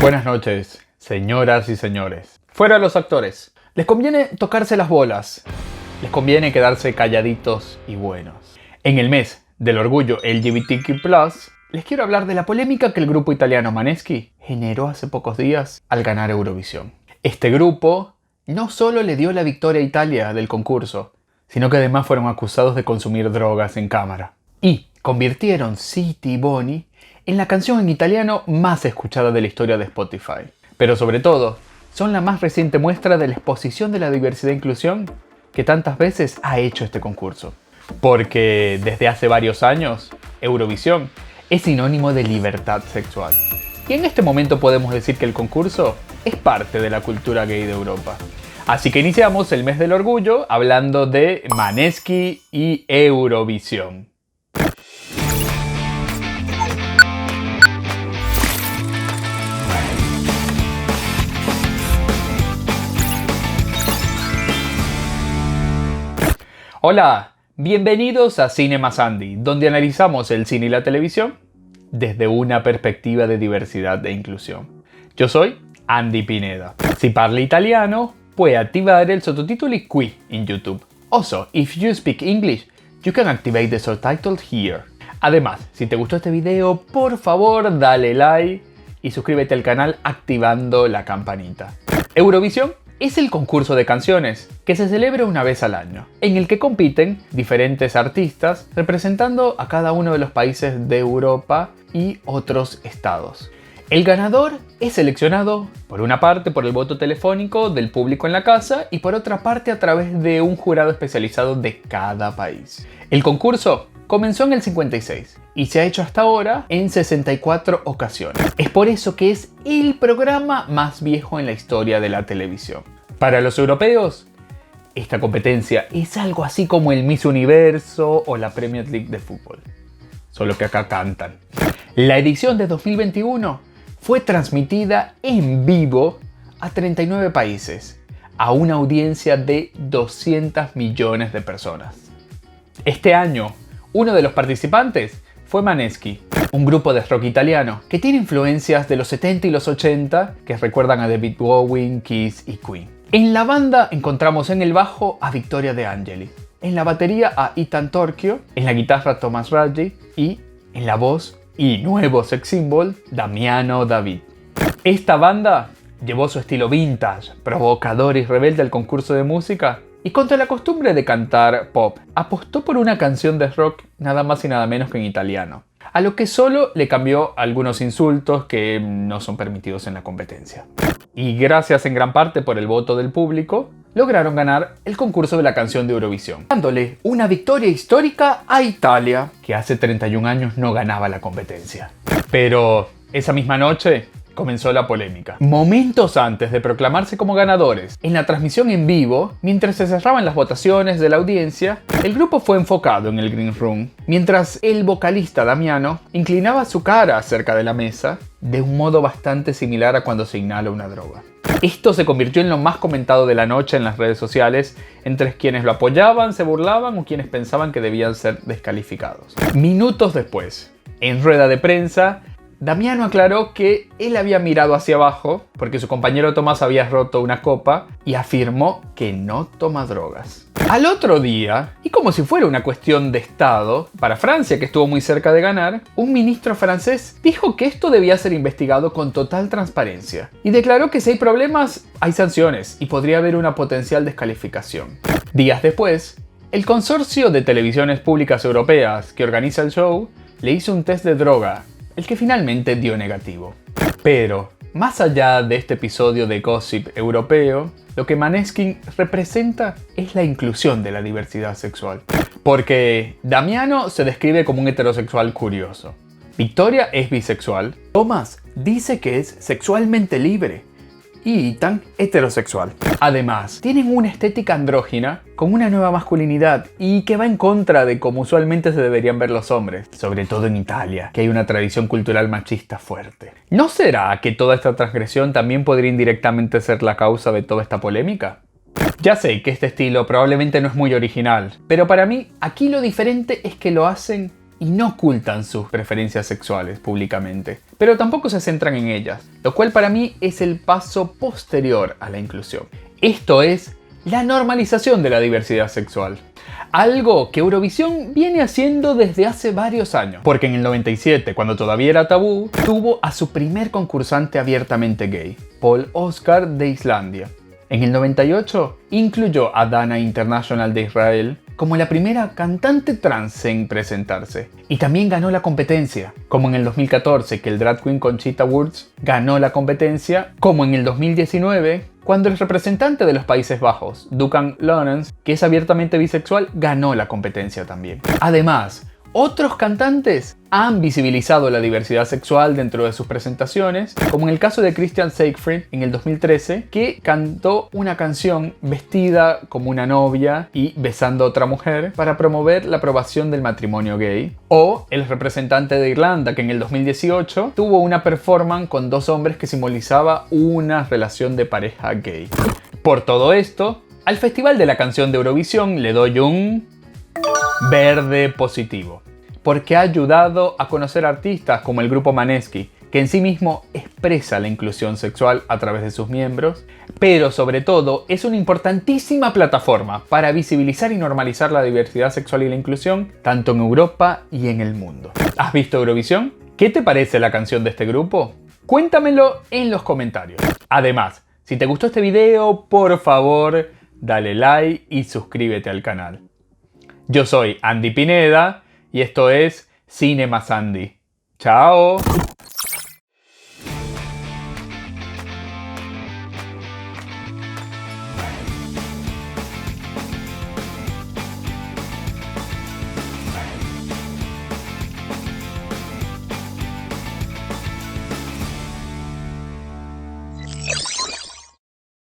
Buenas noches, señoras y señores. Fuera los actores. Les conviene tocarse las bolas. Les conviene quedarse calladitos y buenos. En el mes del orgullo LGBTQ+, les quiero hablar de la polémica que el grupo italiano Måneskin generó hace pocos días al ganar Eurovisión. Este grupo no solo le dio la victoria a Italia del concurso, sino que además fueron acusados de consumir drogas en cámara. Y convirtieron City Bonnie en la canción en italiano más escuchada de la historia de Spotify. Pero sobre todo, son la más reciente muestra de la exposición de la diversidad e inclusión que tantas veces ha hecho este concurso. Porque desde hace varios años, Eurovisión es sinónimo de libertad sexual. Y en este momento podemos decir que el concurso es parte de la cultura gay de Europa. Así que iniciamos el mes del orgullo hablando de Måneskin y Eurovisión. Hola, bienvenidos a Cine más Andy, donde analizamos el cine y la televisión desde una perspectiva de diversidad e inclusión. Yo soy Andy Pineda. Si parla italiano, puoi attivare il sottotitolo qui in YouTube. Also, if you speak English, you can activate the subtitles here. Además, si te gustó este video, por favor dale like y suscríbete al canal activando la campanita. Eurovisión es el concurso de canciones que se celebra una vez al año, en el que compiten diferentes artistas representando a cada uno de los países de Europa y otros estados. El ganador es seleccionado, por una parte, por el voto telefónico del público en la casa y por otra parte a través de un jurado especializado de cada país. El concurso comenzó en el 56 y se ha hecho hasta ahora en 64 ocasiones. Es por eso que es el programa más viejo en la historia de la televisión. Para los europeos, esta competencia es algo así como el Miss Universo o la Premier League de fútbol. Solo que acá cantan. La edición de 2021 fue transmitida en vivo a 39 países, a una audiencia de 200 millones de personas. Este año, uno de los participantes fue Måneskin, un grupo de rock italiano que tiene influencias de los 70 y los 80 que recuerdan a David Bowie, Kiss y Queen. En la banda encontramos en el bajo a Vittorio De Angeli, en la batería a Ethan Torchio, en la guitarra Thomas Raggi y en la voz y nuevo sex symbol Damiano David. Esta banda llevó su estilo vintage, provocador y rebelde al concurso de música y contra la costumbre de cantar pop, apostó por una canción de rock nada más y nada menos que en italiano, a lo que solo le cambió algunos insultos que no son permitidos en la competencia. Y gracias en gran parte por el voto del público, lograron ganar el concurso de la canción de Eurovisión, dándole una victoria histórica a Italia, que hace 31 años no ganaba la competencia. Pero esa misma noche comenzó la polémica. Momentos antes de proclamarse como ganadores, en la transmisión en vivo, mientras se cerraban las votaciones de la audiencia, el grupo fue enfocado en el Green Room, mientras el vocalista Damiano inclinaba su cara cerca de la mesa, de un modo bastante similar a cuando se inhala una droga. Esto se convirtió en lo más comentado de la noche en las redes sociales, entre quienes lo apoyaban, se burlaban o quienes pensaban que debían ser descalificados. Minutos después, en rueda de prensa, Damiano aclaró que él había mirado hacia abajo porque su compañero Tomás había roto una copa y afirmó que no toma drogas. Al otro día, y como si fuera una cuestión de Estado, para Francia, que estuvo muy cerca de ganar, un ministro francés dijo que esto debía ser investigado con total transparencia y declaró que si hay problemas, hay sanciones y podría haber una potencial descalificación. Días después, el consorcio de televisiones públicas europeas que organiza el show le hizo un test de droga, el que finalmente dio negativo. Pero, más allá de este episodio de gossip europeo, lo que Måneskin representa es la inclusión de la diversidad sexual. Porque Damiano se describe como un heterosexual curioso. Victoria es bisexual. Thomas dice que es sexualmente libre. Y Ethan, heterosexual. Además, tienen una estética andrógina con una nueva masculinidad y que va en contra de cómo usualmente se deberían ver los hombres, sobre todo en Italia, que hay una tradición cultural machista fuerte. ¿No será que toda esta transgresión también podría indirectamente ser la causa de toda esta polémica? Ya sé que este estilo probablemente no es muy original, pero para mí aquí lo diferente es que lo hacen y no ocultan sus preferencias sexuales públicamente, pero tampoco se centran en ellas, lo cual para mí es el paso posterior a la inclusión. Esto es la normalización de la diversidad sexual. Algo que Eurovisión viene haciendo desde hace varios años, porque en el 97, cuando todavía era tabú, tuvo a su primer concursante abiertamente gay, Paul Oscar de Islandia. En el 98 incluyó a Dana International de Israel como la primera cantante trans en presentarse. Y también ganó la competencia, como en el 2014 que el drag queen Conchita Wurst ganó la competencia, como en el 2019 cuando el representante de los Países Bajos, Duncan Lawrence, que es abiertamente bisexual, ganó la competencia también. Además, otros cantantes han visibilizado la diversidad sexual dentro de sus presentaciones, como en el caso de Christian Siegfried en el 2013, que cantó una canción vestida como una novia y besando a otra mujer para promover la aprobación del matrimonio gay. O el representante de Irlanda, que en el 2018 tuvo una performance con dos hombres que simbolizaba una relación de pareja gay. Por todo esto, al Festival de la Canción de Eurovisión le doy un verde positivo, porque ha ayudado a conocer artistas como el grupo Måneskin, que en sí mismo expresa la inclusión sexual a través de sus miembros, pero sobre todo es una importantísima plataforma para visibilizar y normalizar la diversidad sexual y la inclusión, tanto en Europa y en el mundo. ¿Has visto Eurovisión? ¿Qué te parece la canción de este grupo? Cuéntamelo en los comentarios. Además, si te gustó este video, por favor, dale like y suscríbete al canal. Yo soy Andy Pineda y esto es Cine más Andy. ¡Chao!